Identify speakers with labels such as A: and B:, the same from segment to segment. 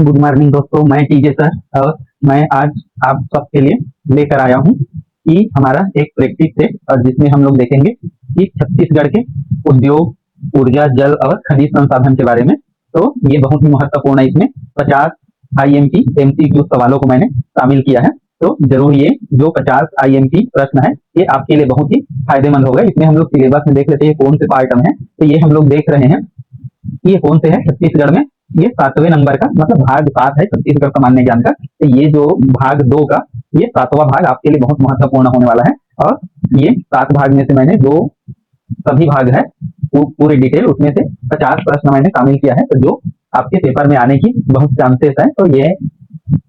A: Good morning दोस्तों, मैं TJ sir और मैं आज आप सबके लिए लेकर आया हूँ कि हमारा एक प्रैक्टिस है और जिसमें हम लोग देखेंगे कि छत्तीसगढ़ के उद्योग, ऊर्जा, जल और खनिज संसाधन के बारे में। तो ये बहुत ही महत्वपूर्ण है। इसमें 50 IMP MCQ सवालों को मैंने शामिल किया है। तो जरूर ये जो 50 IMP प्रश्न है ये आपके लिए बहुत ही फायदेमंद होगा। इसमें हम लोग सिलेबस में देख लेते हैं कौन से पार्ट में है। तो ये हम लोग देख रहे हैं कि ये कौन से है छत्तीसगढ़ में। ये 7वें नंबर का मतलब भाग 7 है छत्तीसगढ़ सामान्य ज्ञान का। तो ये जो भाग 2 का ये 7वां भाग आपके लिए बहुत महत्वपूर्ण होने वाला है। और ये 7 भाग में से मैंने दो सभी भाग है पूरी डिटेल उसमें से 50 प्रश्न मैंने शामिल किया है। तो जो आपके पेपर में आने की बहुत चांसेस है। तो ये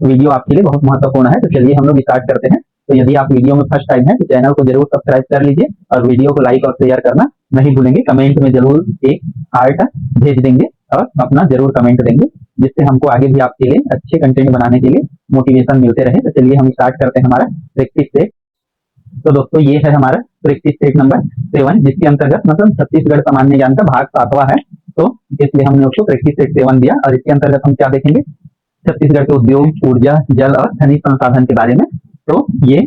A: वीडियो आपके लिए बहुत महत्वपूर्ण है। तो चलिए हम लोग स्टार्ट करते हैं। तो यदि आप वीडियो में फर्स्ट टाइम है तो चैनल को जरूर सब्सक्राइब कर लीजिए और वीडियो को लाइक और शेयर करना नहीं भूलेंगे। कमेंट में जरूर एक हार्ट भेज देंगे और अपना जरूर कमेंट देंगे, जिससे हमको आगे भी आपके लिए अच्छे कंटेंट बनाने के लिए मोटिवेशन मिलते रहे। तो चलिए हम स्टार्ट करते हैं हमारा प्रैक्टिस सेट। तो दोस्तों ये है हमारा प्रैक्टिस सेट नंबर 7, जिसके अंतर्गत मतलब छत्तीसगढ़ सामान्य ज्ञान का भाग 7वां है। तो इसलिए हमने उसको प्रैक्टिस सेट 7 दिया और इसके अंतर्गत हम क्या देखेंगे, छत्तीसगढ़ के उद्योग, ऊर्जा, जल और खनिज संसाधन के बारे में। तो ये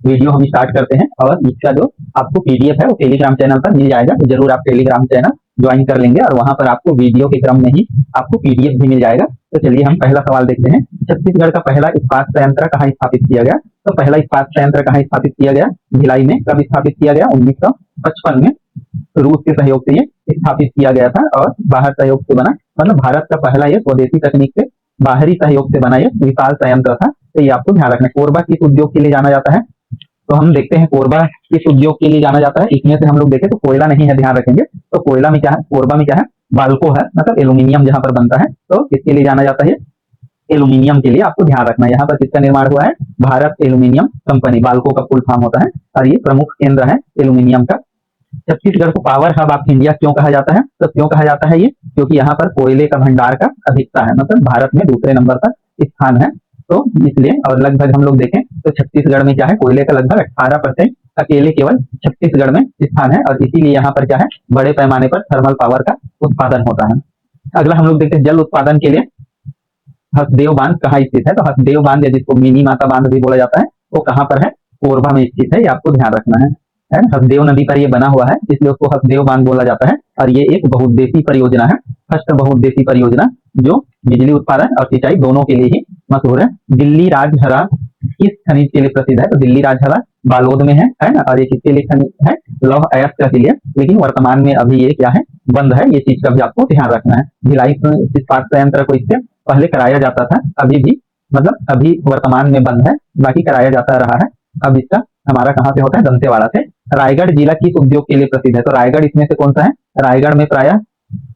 A: वीडियो हम स्टार्ट करते हैं और इसका जो आपको PDF है वो टेलीग्राम चैनल पर मिल जाएगा। तो जरूर आप टेलीग्राम चैनल ज्वाइन कर लेंगे और वहां पर आपको वीडियो के क्रम में ही आपको PDF भी मिल जाएगा। तो चलिए हम पहला सवाल देखते हैं। छत्तीसगढ़ का पहला इस्पात संयंत्र कहाँ स्थापित किया गया? तो पहला इस्पात संयंत्र कहाँ स्थापित किया गया? भिलाई में। कब स्थापित किया गया? 1955 में। रूस के सहयोग से ये स्थापित किया गया था और बाहर सहयोग से बना, मतलब भारत का पहला ये स्वदेशी तकनीक से बाहरी सहयोग से बना ये विशाल संयंत्र था। तो ये आपको ध्यान रखना है। कोरबा किस उद्योग के लिए जाना जाता है? तो हम देखते हैं कोरबा किस उद्योग के लिए जाना जाता है। इसमें से हम लोग देखें तो कोयला नहीं है, ध्यान रखेंगे। तो कोयला में क्या है, कोरबा में क्या है, बाल्को है, मतलब एल्यूमिनियम जहां पर बनता है। तो किसके लिए जाना जाता है? एल्यूमिनियम के लिए। आपको ध्यान रखना है यहाँ पर किसका निर्माण हुआ है? भारत एल्यूमिनियम कंपनी, बाल्को का फुल फॉर्म होता है और ये प्रमुख केंद्र है एल्यूमिनियम का। छत्तीसगढ़ को पावर हब ऑफ इंडिया क्यों कहा जाता है? तो क्यों कहा जाता है ये? क्योंकि यहाँ पर कोयले का भंडार का अधिकता है, मतलब भारत में दूसरे नंबर पर स्थान है। तो इसलिए और लगभग हम लोग देखें तो छत्तीसगढ़ में क्या है, कोयले का लगभग 18% अकेले केवल छत्तीसगढ़ में स्थान है और इसीलिए यहाँ पर क्या है, बड़े पैमाने पर थर्मल पावर का उत्पादन होता है। अगला हम लोग देखते हैं जल उत्पादन के लिए हसदेव बांध कहाँ स्थित है? तो हसदेव बांध या जिसको मिनी माता बांध भी बोला जाता है वो कहाँ पर है? कोरबा में स्थित है। ये आपको ध्यान रखना है। हसदेव नदी पर ये बना हुआ है इसलिए उसको हसदेव बांध बोला जाता है और ये एक बहुउद्देशीय परियोजना है, फर्स्ट बहुउद्देशीय परियोजना जो बिजली उत्पादन और सिंचाई दोनों के लिए ही मशहूर है। दिल्ली राजहरा किस खनिज के लिए प्रसिद्ध है? तो दिल्ली राजहरा बालोद में है ना। और ये किसके लिए खनिज है? लौह अयस्क के लिए। लेकिन वर्तमान में अभी ये क्या है, बंद है। ये चीज का भी आपको ध्यान रखना है। भिलाई इस्पात संयंत्र को इससे पहले कराया जाता था, अभी भी मतलब अभी वर्तमान में बंद है, बाकी कराया जाता रहा है। अब इसका हमारा कहाँ से होता है? दंतेवाड़ा से। रायगढ़ जिला किस उद्योग के लिए प्रसिद्ध है? तो रायगढ़ इसमें से कौन सा है? रायगढ़ में प्राय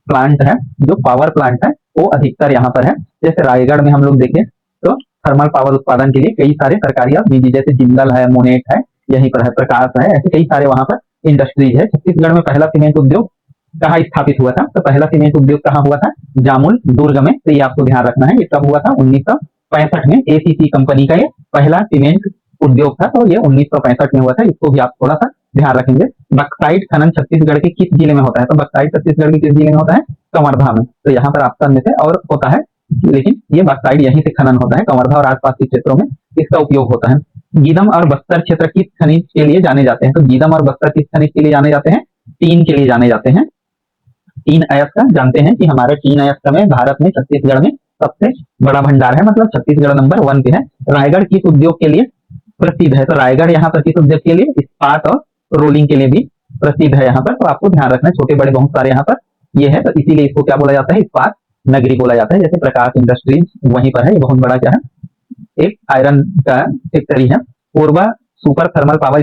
A: प्लांट है, जो पावर प्लांट है वो अधिकतर यहाँ पर है। जैसे रायगढ़ में हम लोग देखें तो थर्मल पावर उत्पादन के लिए कई सारे सरकारी और निजी, जैसे जिंदल है, मोनेट है, यहीं पर है, प्रकाश है, ऐसे कई सारे वहां पर इंडस्ट्रीज है। छत्तीसगढ़ में पहला सीमेंट उद्योग कहाँ स्थापित हुआ था? तो पहला सीमेंट उद्योग कहाँ हुआ था? जामुल दुर्ग में। तो ये आपको ध्यान रखना है। ये कब हुआ था? 1965 में। ACC कंपनी का ये पहला सीमेंट उद्योग था। तो ये 1965 में हुआ था। इसको भी आप थोड़ा सा ध्यान रखेंगे। बक्साइट खनन छत्तीसगढ़ के किस जिले में होता है? तो बक्साइट छत्तीसगढ़ के किस जिले में होता है? कवर्धा में। तो यहाँ पर ऑप्शन में से और होता है, लेकिन ये बक्साइट यहीं से खनन होता है, कवर्धा और आसपास के क्षेत्रों में इसका उपयोग होता है। गीदम और बस्तर क्षेत्र किस खनिज के लिए जाने जाते हैं? तो गीदम और बस्तर किस खनिज के लिए जाने जाते हैं? टीन के लिए जाने जाते हैं। टीन अयस्क जानते हैं कि हमारे टीन अयस्क में भारत में छत्तीसगढ़ में सबसे बड़ा भंडार है, मतलब छत्तीसगढ़ नंबर 1 पे है। रायगढ़ किस उद्योग के लिए प्रसिद्ध है? तो रायगढ़ यहाँ पर किस उद्योग के लिए? इस्पात और रोलिंग के लिए भी प्रसिद्ध है यहाँ पर। तो आपको ध्यान रखना है, छोटे बड़े बहुत सारे यहाँ पर ये है। तो इसीलिए इसको क्या बोला जाता है? इस्पात नगरी बोला जाता है। जैसे प्रकाश इंडस्ट्रीज वहीं पर है, ये बहुत बड़ा क्या है, एक आयरन का फैक्ट्री है। कोरबा सुपर थर्मल पावर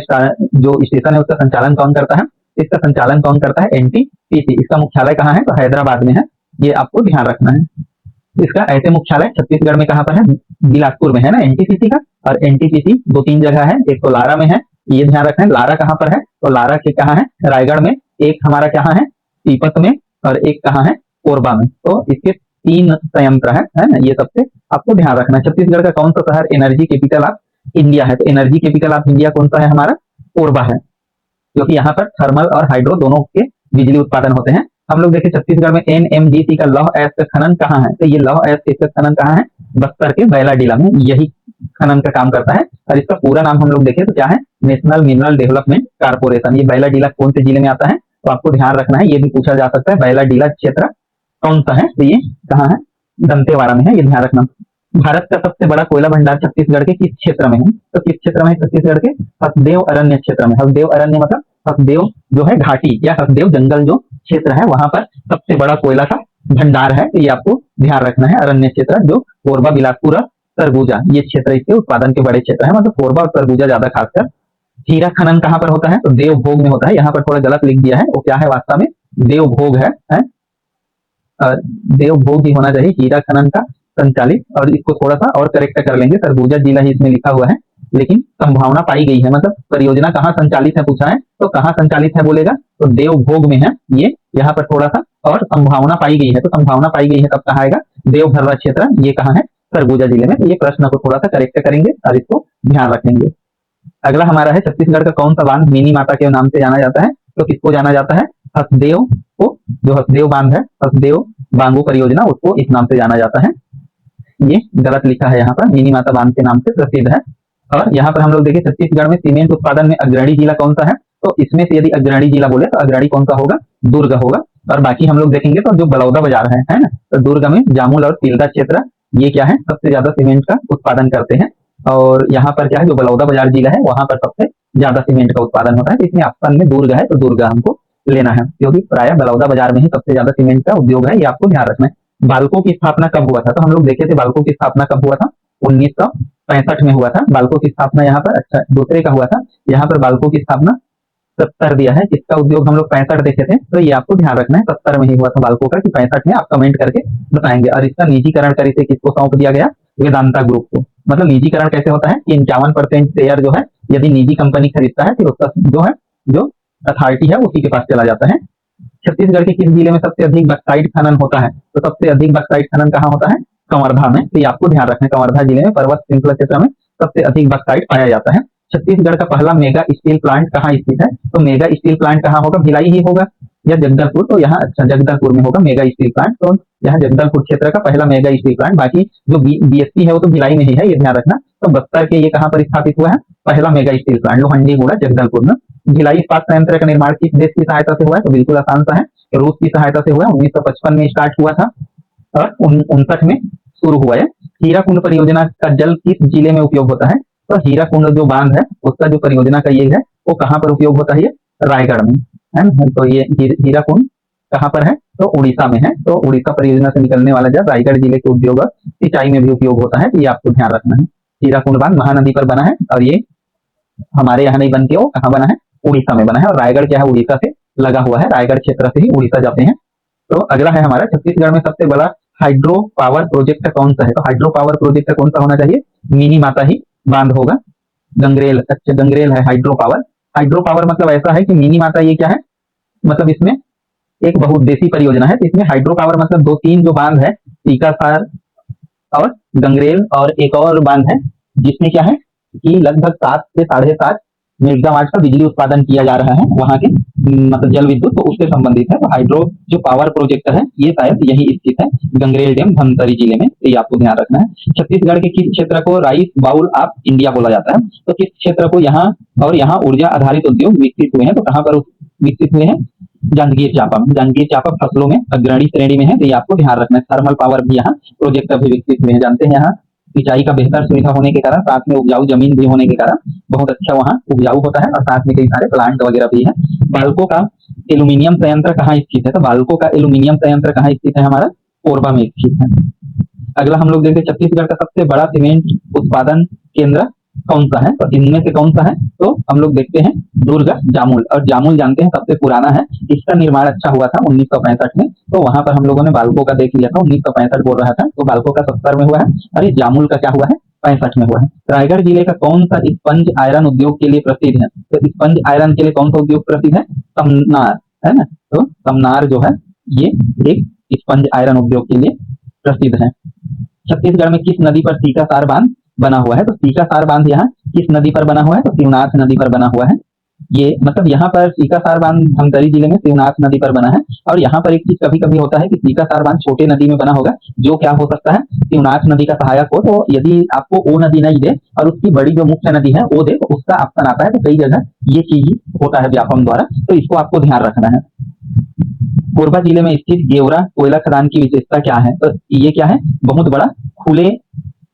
A: जो स्टेशन है उसका संचालन कौन करता है? इसका संचालन कौन करता है? NTPC। इसका मुख्यालय कहाँ है? तो हैदराबाद में है। ये आपको ध्यान रखना है। इसका ऐसे मुख्यालय छत्तीसगढ़ में कहाँ पर है? बिलासपुर में है ना NTPC का। और NTPC 2-3 जगह है, एक तो लारा में है, ये ध्यान रखना है। लारा कहाँ पर है? तो लारा के कहाँ है? रायगढ़ में। एक हमारा कहाँ है? सीपत में। और एक कहाँ है? कोरबा में। तो इसके 3 संयंत्र है ना। ये सबसे आपको ध्यान रखना है। छत्तीसगढ़ का कौन सा शहर एनर्जी कैपिटल ऑफ इंडिया है? तो एनर्जी कैपिटल ऑफ इंडिया कौन सा है? हमारा कोरबा है, क्योंकि यहाँ पर थर्मल और हाइड्रो दोनों के बिजली उत्पादन होते हैं। हम लोग देखें छत्तीसगढ़ में NMDC का लौह अयस्क का खनन कहाँ है, तो ये लौह अयस्क का खनन कहाँ है, बस्तर के बैलाडीला में यही खनन का काम करता है। और इसका पूरा नाम हम लोग देखें तो क्या है, नेशनल मिनरल डेवलपमेंट कारपोरेशन। ये बैलाडीला कौन से जिले में आता है, तो आपको ध्यान रखना है, ये भी पूछा जा सकता है बैलाडीला क्षेत्र कौन सा है, तो ये कहाँ है, दंतेवाड़ा में है, ये ध्यान रखना। भारत का सबसे बड़ा कोयला भंडार छत्तीसगढ़ के किस क्षेत्र में है, तो किस क्षेत्र में है, छत्तीसगढ़ के हसदेव अरण्य क्षेत्र में। हसदेव अरण्य मतलब हसदेव जो है घाटी या हसदेव जंगल जो क्षेत्र है वहां पर सबसे बड़ा कोयला का भंडार है, तो ये आपको ध्यान रखना है। अरण्य क्षेत्र जो कोरबा, बिलासपुर और सरगुजा ये क्षेत्र इसके उत्पादन के बड़े क्षेत्र है, मतलब कोरबा और सरगुजा ज्यादा खासकर। हीरा खनन कहाँ पर होता है, तो देवभोग में होता है। यहाँ पर थोड़ा गलत लिख दिया है, वो क्या है वास्तव में देवभोग है? देवभोग ही होना चाहिए, हीरा खनन का संचालित। और इसको थोड़ा सा और करेक्ट कर लेंगे, सरगुजा जिला ही इसमें लिखा हुआ है, लेकिन संभावना पाई गई है, मतलब परियोजना कहाँ संचालित है पूछा है, तो कहाँ संचालित है बोलेगा तो देवभोग में है ये, यहाँ पर थोड़ा सा और संभावना पाई गई है, तो संभावना पाई गई है तब कहाँ आएगा, देवघर क्षेत्र, ये कहाँ है, सरगुजा जिले में। तो ये प्रश्न को थोड़ा सा करेक्ट करेंगे और इसको ध्यान रखेंगे। अगला हमारा है छत्तीसगढ़ का कौन सा बांध मिनी माता के नाम से जाना जाता है, तो किसको जाना जाता है, हसदेव को, जो हसदेव बांध है, हसदेव बांगो परियोजना, उसको इस नाम से जाना जाता है। ये गलत लिखा है यहाँ पर, मिनी माता बांध के नाम से प्रसिद्ध है। और यहाँ पर हम लोग देखें छत्तीसगढ़ में सीमेंट उत्पादन में अग्रणी जिला कौन सा है, तो इसमें से यदि अग्रणी जिला बोले तो अग्रणी कौन सा होगा, दुर्ग होगा। और बाकी हम लोग देखेंगे तो जो बलौदा बाजार है ना, तो दुर्ग में जामुल और तिल्दा क्षेत्र ये क्या है, सबसे ज्यादा सीमेंट का उत्पादन करते हैं। और यहाँ पर क्या है, जो बलौदा बाजार जिला है वहां पर सबसे ज्यादा सीमेंट का उत्पादन होता है, तो इसमें ऑप्शन में दुर्ग है, तो दुर्ग हमको लेना है, क्योंकि प्राय बलौदा बाजार में ही सबसे ज्यादा सीमेंट का उद्योग है, ये आपको ध्यान रखना है। बाल्को की स्थापना कब हुआ था, तो हम लोग देखे थे बाल्को की स्थापना कब हुआ था, 1965 में हुआ था बाल्को की स्थापना यहाँ पर। अच्छा, दूसरे का हुआ था, यहाँ पर बाल्को की स्थापना 70 दिया है, जिसका उद्योग हम लोग 65 देखे थे, तो ये आपको ध्यान रखना है 70 में ही हुआ था बाल्को का, कि 65 में आप कमेंट करके बताएंगे। और इसका निजीकरण कर इसे किसको सौंप दिया गया, वेदांता ग्रुप को। मतलब निजीकरण कैसे होता है कि 51% शेयर जो है यदि निजी कंपनी खरीदता है, फिर उसका जो है जो अथॉरिटी है उसी के पास चला जाता है। छत्तीसगढ़ के किस जिले में सबसे अधिक बक्साइट खनन होता है, तो सबसे अधिक बक्साइट खनन कहाँ होता है, कवर्धा में, तो ये आपको ध्यान रखना है, कवर्धा जिले में पर्वत श्रृंखला क्षेत्र में सबसे अधिक बक्साइट पाया जाता है। छत्तीसगढ़ का पहला मेगा स्टील प्लांट कहाँ स्थित है, तो मेगा स्टील प्लांट कहाँ होगा, भिलाई ही होगा या जगदलपुर, तो यहाँ अच्छा जगदलपुर में होगा मेगा स्टील प्लांट, तो यहाँ जगदलपुर क्षेत्र का पहला मेगा स्टील प्लांट। बाकी जो BSP है वो तो भिलाई में ही है, ये ध्यान रखना। तो बस्तर के ये कहाँ पर स्थापित हुआ है, पहला मेगा स्टील प्लांट लोहंडी गुड़ा जगदलपुर में। भिलाई इस्पात संयंत्र का निर्माण किस देश की सहायता से हुआ है, तो बिल्कुल आसान सा है, रूस की सहायता से हुआ है। 1955 में स्टार्ट हुआ था और 59 में शुरू हुआ है। हीराकुंड परियोजना का जल किस जिले में उपयोग होता है, तो हीराकुंड जो बांध है उसका जो परियोजना का ये है वो कहाँ पर उपयोग होता है, ये रायगढ़ में है ना। तो ये हीराकुंड कहाँ पर है, तो उड़ीसा में है, तो उड़ीसा परियोजना से निकलने वाला जल रायगढ़ जिले के उद्योग और सिंचाई में भी उपयोग होता है, तो ये आपको ध्यान रखना है। हीराकुंड बांध महानदी पर बना है और ये हमारे यहाँ नहीं बन के वो कहाँ बना है, उड़ीसा में बना है। और रायगढ़ क्या है, उड़ीसा से लगा हुआ है, रायगढ़ क्षेत्र से ही उड़ीसा जाते हैं। तो अगला है हमारा छत्तीसगढ़ में सबसे बड़ा हाइड्रो पावर प्रोजेक्ट कौन सा है, तो हाइड्रो पावर प्रोजेक्ट कौन सा होना चाहिए, मिनी माता ही बांध होगा, गंगरेल। अच्छा, गंगरेल है हाइड्रो पावर। हाइड्रो पावर मतलब ऐसा है कि मिनी माता ये क्या है, मतलब इसमें एक बहुउद्देशीय परियोजना है, तो इसमें हाइड्रो पावर मतलब 2-3 जो बांध है, टीकासार और गंगरेल और एक और बांध है, जिसमें क्या है कि लगभग 7 से 7.5 मेगावाट का बिजली उत्पादन किया जा रहा है वहां के, मतलब जल विद्युत, तो उससे संबंधित है। तो हाइड्रो जो पावर प्रोजेक्ट है ये शायद यही स्थित है, गंगरेल डैम धमतरी जिले में, ये आपको ध्यान रखना है। छत्तीसगढ़ के किस क्षेत्र को राइस बाउल ऑफ इंडिया बोला जाता है, तो किस क्षेत्र को यहाँ, और यहाँ ऊर्जा आधारित उद्योग विकसित हुए हैं, तो कहाँ पर विकसित हुए हैं, जांजगीर चांपा में। जांजगीर चांपा फसलों में अग्रणी श्रेणी में है, तो ये आपको ध्यान रखना है। थर्मल पावर भी यहाँ प्रोजेक्ट अभी विकसित हुए हैं, जानते हैं यहाँ सिंचाई का बेहतर सुविधा होने के कारण, साथ में उपजाऊ जमीन भी होने के कारण बहुत अच्छा वहाँ उपजाऊ होता है, और साथ में कई सारे प्लांट वगैरह भी है। बाल्को का एल्यूमिनियम संयंत्र कहाँ स्थित है, तो बाल्को का एल्यूमिनियम संयंत्र कहाँ स्थित है, हमारा कोरबा में स्थित है। अगला हम लोग देखते हैं छत्तीसगढ़ का सबसे बड़ा सीमेंट उत्पादन केंद्र कौन सा है, तो इनमें से कौन सा है, तो हम लोग देखते हैं दुर्ग जामुल। और जामुल जानते हैं सबसे पुराना है, इसका निर्माण अच्छा हुआ था 1965 में, तो वहां पर हम लोगों ने बाल्को का देख लिया था, 1965 बोल रहा था, तो बाल्को का 70 में हुआ है, और ये जामुल का क्या हुआ है, 65 में हुआ है। रायगढ़ जिले का कौन सा स्पंज आयरन उद्योग के लिए प्रसिद्ध है, तो स्पंज आयरन के लिए कौन सा उद्योग प्रसिद्ध है, तमनार है ना, तो तमनार जो है ये एक स्पंज आयरन उद्योग के लिए प्रसिद्ध है। छत्तीसगढ़ में किस नदी पर सीकासार बांध बना हुआ है, तो सीकासार बांध यहाँ किस नदी पर बना हुआ है, तो शिवनाथ नदी पर बना हुआ है। ये मतलब यहाँ पर सीकासार बांध धमतरी जिले में शिवनाथ नदी पर बना है। और यहाँ पर एक चीज कभी कभी होता है कि सीकासार बांध छोटे नदी में बना होगा, जो क्या हो सकता है शिवनाथ नदी का सहायक हो, तो यदि आपको वो नदी नहीं दे और उसकी बड़ी जो मुख्य नदी है वो दे तो उसका ऑप्शन आता है। तो कई जगह ये चीज होता है व्यापम द्वारा, तो इसको आपको ध्यान रखना है। कोरबा जिले में स्थित गेवरा कोयला खदान की विशेषता क्या है? तो ये क्या है, बहुत बड़ा खुले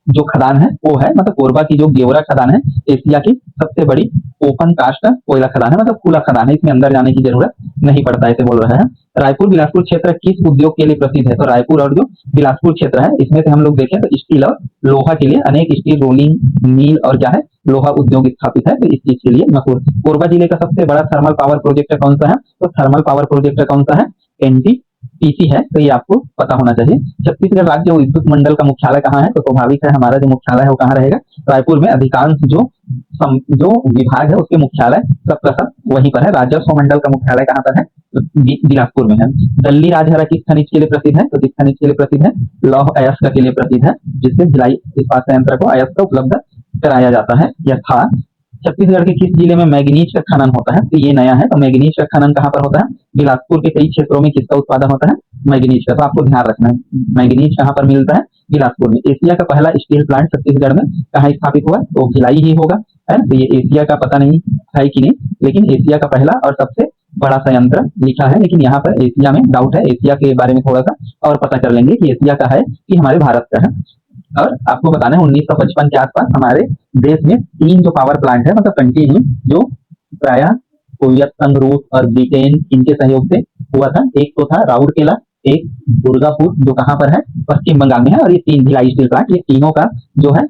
A: जो खदान है वो है, मतलब कोरबा की जो गेवरा खदान है एशिया की सबसे बड़ी ओपन कास्ट कोयला खदान है, मतलब खुला खदान है, इसमें अंदर जाने की जरूरत नहीं पड़ता है, बोल रहे हैं। रायपुर बिलासपुर क्षेत्र किस उद्योग के लिए प्रसिद्ध है? तो रायपुर और जो बिलासपुर क्षेत्र है इसमें से हम लोग देखें तो स्टील और लोहा के लिए अनेक स्टील रोलिंग मिल और क्या है लोहा उद्योग स्थापित है, तो इस चीज के लिए मशहूर। कोरबा जिले का सबसे बड़ा थर्मल पावर प्रोजेक्ट कौन सा है? तो थर्मल पावर प्रोजेक्ट कौन सा है? एनटीपीसी है, तो ये आपको पता होना चाहिए। छत्तीसगढ़ राज्य विद्युत मंडल का मुख्यालय कहाँ है? तो स्वाभाविक है हमारा जो मुख्यालय है वो कहाँ रहेगा? रायपुर में। अधिकांश जो विभाग है उसके मुख्यालय सबका सब वहीं पर है। राजस्व मंडल का मुख्यालय कहाँ पर है? बिलासपुर में है। दिल्ली राजहरा किस खनिज के लिए प्रसिद्ध है? तो किस खनिज के लिए प्रसिद्ध है? लौह अयस्क के लिए प्रसिद्ध है, जिससे भिलाई इस्पात संयंत्र को अयस्क उपलब्ध कराया जाता है या था। छत्तीसगढ़ के किस जिले में मैग्नीज का खनन होता है? तो ये नया है, तो मैग्नीज का खनन कहाँ पर होता है? बिलासपुर के कई क्षेत्रों में किसका उत्पादन होता है? मैग्नीज का, तो आपको ध्यान रखना है मैग्नीज कहाँ पर मिलता है? बिलासपुर में। एशिया का पहला स्टील प्लांट छत्तीसगढ़ में कहाँ स्थापित हुआ? तो भिलाई ही होगा, है ना। तो ये एशिया का पता नहीं है कि नहीं, लेकिन एशिया का पहला और सबसे बड़ा संयंत्र लिखा है, लेकिन यहाँ पर एशिया में डाउट है। एशिया के बारे में थोड़ा सा और पता कर लेंगे कि एशिया का है कि हमारे भारत का है। और आपको बताना है 1955 के आसपास हमारे देश में 3 जो पावर प्लांट है, मतलब कंटिन्यू, जो प्राय सोवियत संघ, रूस और ब्रिटेन इनके सहयोग से हुआ था। एक तो था राउरकेला, एक दुर्गापुर जो कहाँ पर है? पश्चिम बंगाल में है, और ये 3 भिलाई स्टील प्लांट, ये तीनों का जो है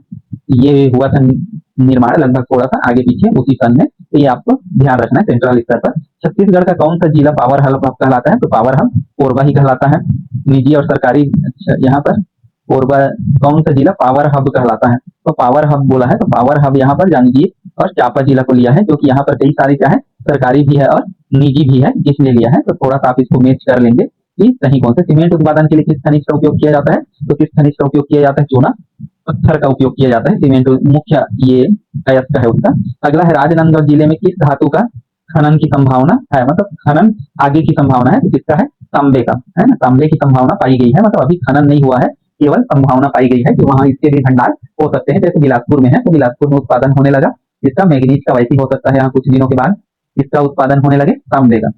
A: ये हुआ था निर्माण लगभग थोड़ा सा आगे पीछे उसी सन में, तो ये आपको ध्यान रखना है सेंट्रल स्तर पर। छत्तीसगढ़ का कौन सा जिला पावर हब कहलाता है? तो पावर हब कोरबा ही कहलाता है। निजी और सरकारी, यहाँ पर कोरबा कौन सा जिला पावर हब कहलाता है? तो पावर हब बोला है, तो पावर हब यहाँ पर जांजगीर और चांपा जिला को लिया है, क्योंकि यहाँ पर कई सारे क्या है सरकारी भी है और निजी भी है, इसलिए लिया है। तो थोड़ा सा आप इसको मैच कर लेंगे कि सही कौन से। सीमेंट उत्पादन के लिए किस खनिज का उपयोग किया जाता है? तो किस खनिज का उपयोग किया जाता है? चूना पत्थर का उपयोग किया जाता है। सीमेंट मुख्य ये अयस्क है उसका। अगला है राजनांदगांव जिले में किस धातु का खनन की संभावना है? मतलब खनन आगे की संभावना है, तो किसका है? तांबे का, है ना। तांबे की संभावना पाई गई है, मतलब अभी खनन नहीं हुआ है, केवल संभावना पाई गई है कि वहां इसके भी भंडार हो सकते हैं। जैसे बिलासपुर में है, तो बिलासपुर में उत्पादन होने लगा इसका। मैग्नीज का वैसे ही हो सकता है यहाँ कुछ दिनों के बाद इसका उत्पादन होने लगे तांबे का।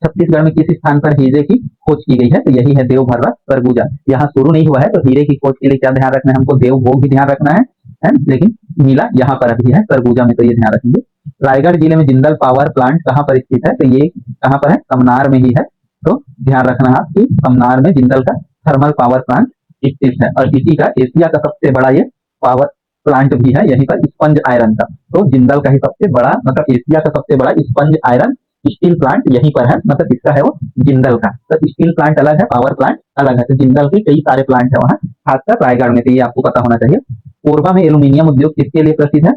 A: छत्तीसगढ़ में किस स्थान पर हीरे की खोज की गई है? तो यही है देवभर्रा सरगुजा। यहाँ शुरू नहीं हुआ है, तो हीरे की खोज के लिए क्या ध्यान रखना है हमको? देवभोग भी ध्यान रखना है, लेकिन मिला यहाँ पर अभी है सरगुजा में, तो ये ध्यान रखेंगे। रायगढ़ जिले में जिंदल पावर प्लांट कहाँ पर स्थित है? तो ये कहाँ पर है? समनार में ही है, तो ध्यान रखना है कि समनार में जिंदल का थर्मल पावर प्लांट स्थित है। और इसी का एशिया का सबसे बड़ा ये पावर प्लांट भी है यहीं पर स्पंज आयरन का। तो जिंदल का ही सबसे बड़ा, मतलब एशिया का सबसे बड़ा स्पंज आयरन स्टील प्लांट यहीं पर है, मतलब इसका है वो जिंदल का। तो स्टील प्लांट अलग है, पावर प्लांट अलग है, तो जिंदल के कई सारे प्लांट है वहाँ, खासकर रायगढ़ में, तो ये आपको पता होना चाहिए। कोरबा में एल्यूमिनियम उद्योग किसके लिए प्रसिद्ध है?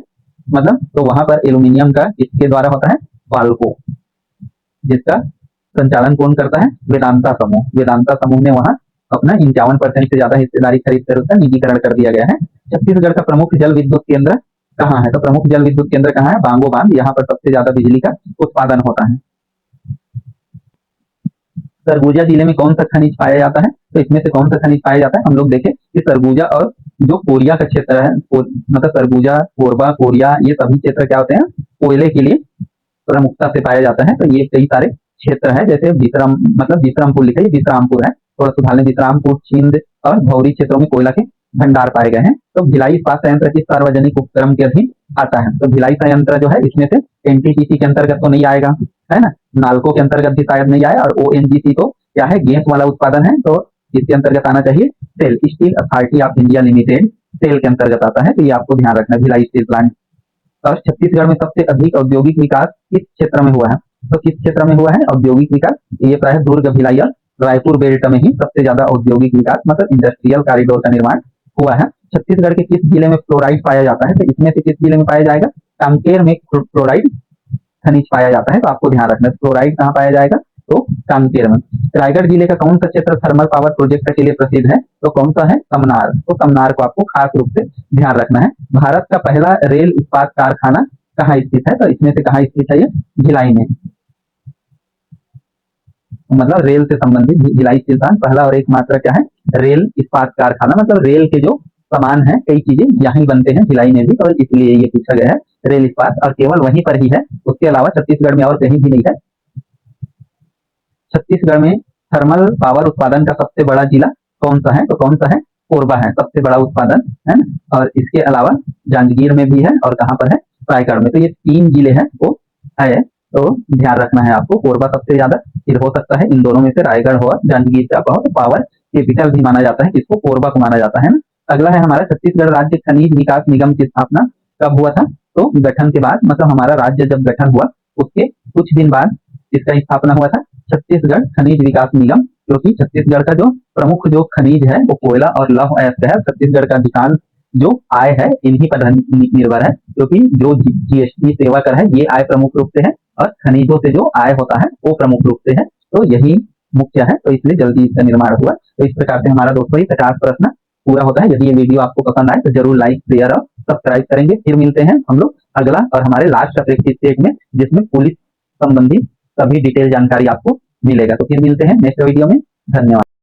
A: मतलब तो वहां पर एल्यूमिनियम का किसके द्वारा होता है? वाल्को, जिसका संचालन कौन करता है? वेदांता समूह। वेदांता समूह ने वहां अपना 51% से ज्यादा हिस्सेदारी खरीद कर उसका निजीकरण कर दिया गया है। छत्तीसगढ़ का प्रमुख जल विद्युत केंद्र कहाँ है? तो प्रमुख जल विद्युत केंद्र कहाँ है? बांगो बांध, यहाँ पर सबसे ज्यादा बिजली का उत्पादन होता है। सरगुजा जिले में कौन सा खनिज पाया जाता है? तो इसमें से कौन सा खनिज पाया जाता है? हम लोग देखें कि सरगुजा और जो कोरिया का क्षेत्र है, मतलब सरगुजा, कोरबा, कोरिया, ये सभी क्षेत्र क्या होते हैं? कोयले के लिए प्रमुखता से पाया जाता है। तो ये कई सारे क्षेत्र है, जैसे विश्राम, मतलब विश्रामपुर लिखा है, विश्रामपुर है, थोड़ा सुधार लें। विश्रामपुर, छिंद और भौरी क्षेत्रों में कोयला के भंडार पाए गए हैं। तो भिलाई इस्पात संयंत्र किस सार्वजनिक उपक्रम के अधीन आता है? तो भिलाई संयंत्र जो है इसमें से एनटीपीसी के अंतर्गत तो नहीं आएगा, है ना। नाल्को के अंतर्गत भी शायद नहीं आया, और ओएनजीसी तो क्या है? गैस वाला उत्पादन है, तो इसके अंतर्गत आना चाहिए SAIL, steel authority of India limited, SAIL के अंतर्गत आता है। तो ये आपको ध्यान रखना, भिलाई स्टील प्लांट। और छत्तीसगढ़ में सबसे अधिक औद्योगिक विकास किस क्षेत्र में हुआ है? तो किस क्षेत्र में हुआ है औद्योगिक विकास? ये प्राय दुर्ग, भिलाई और रायपुर बेल्ट में ही सबसे ज्यादा औद्योगिक विकास, मतलब इंडस्ट्रियल कॉरिडोर का निर्माण हुआ है। छत्तीसगढ़ के किस जिले में फ्लोराइड पाया जाता है? तो इसमें से किस जिले में पाया जाएगा? कांकेर में फ्लोराइड खनिज पाया जाता है, तो आपको ध्यान रखना है फ्लोराइड कहाँ पाया जाएगा? तो कांकेर में। रायगढ़ जिले का कौन सा क्षेत्र थर्मल पावर प्रोजेक्ट के लिए प्रसिद्ध है? तो कौन सा है? समनार। तो समनार को आपको खास रूप से ध्यान रखना है। भारत का पहला रेल इस्पात कारखाना कहाँ स्थित है, तो इसमें से कहाँ स्थित है, ये भिलाई में, मतलब रेल से संबंधित भिलाई स्टेशन पहला और एकमात्र क्या है, रेल इस्पात कारखाना, मतलब रेल के जो सामान है, कई चीजें यहीं बनते हैं भिलाई में भी, और इसलिए ये पूछा गया है रेल इस्पात, और केवल वहीं पर ही है, उसके अलावा छत्तीसगढ़ में और कहीं भी नहीं है। छत्तीसगढ़ में थर्मल पावर उत्पादन का सबसे बड़ा जिला कौन सा है, तो कौन सा है, कोरबा है सबसे बड़ा उत्पादन, है ना। और इसके अलावा जांजगीर में भी है, और कहाँ पर है, रायगढ़ में। तो ये 3 जिले हैं वो है, तो ध्यान रखना है आपको, कोरबा सबसे ज्यादा, फिर हो सकता है इन दोनों में से रायगढ़ हो, जांजगीर से आपका हो, तो पावर कैपिटल भी माना जाता है, इसको कोरबा को माना जाता है ना। अगला है हमारा छत्तीसगढ़ राज्य खनिज विकास निगम की स्थापना कब हुआ था, तो गठन के बाद, मतलब हमारा राज्य जब गठन हुआ उसके कुछ दिन बाद इसका स्थापना हुआ था, छत्तीसगढ़ खनिज विकास निगम, क्योंकि छत्तीसगढ़ का जो प्रमुख जो खनिज है वो कोयला और लौह अयस्क है। छत्तीसगढ़ का अधिकांश जो आय है इन्हीं पर निर्भर है, क्योंकि जो जीएसटी सेवा कर है ये आय प्रमुख रूप से है, और खनिजों से जो आय होता है वो प्रमुख रूप से है, तो यही मुख्य है, तो इसलिए जल्दी इसका निर्माण हुआ। तो इस प्रकार से हमारा दोस्तों 50 प्रश्न पूरा होता है। यदि ये वीडियो आपको पसंद आए तो जरूर लाइक, शेयर और सब्सक्राइब करेंगे। फिर मिलते हैं हम लोग अगला और हमारे लास्ट का प्रैक्टिस सेट में, जिसमें पुलिस संबंधी सभी डिटेल जानकारी आपको मिलेगा। तो फिर मिलते हैं नेक्स्ट वीडियो में। धन्यवाद।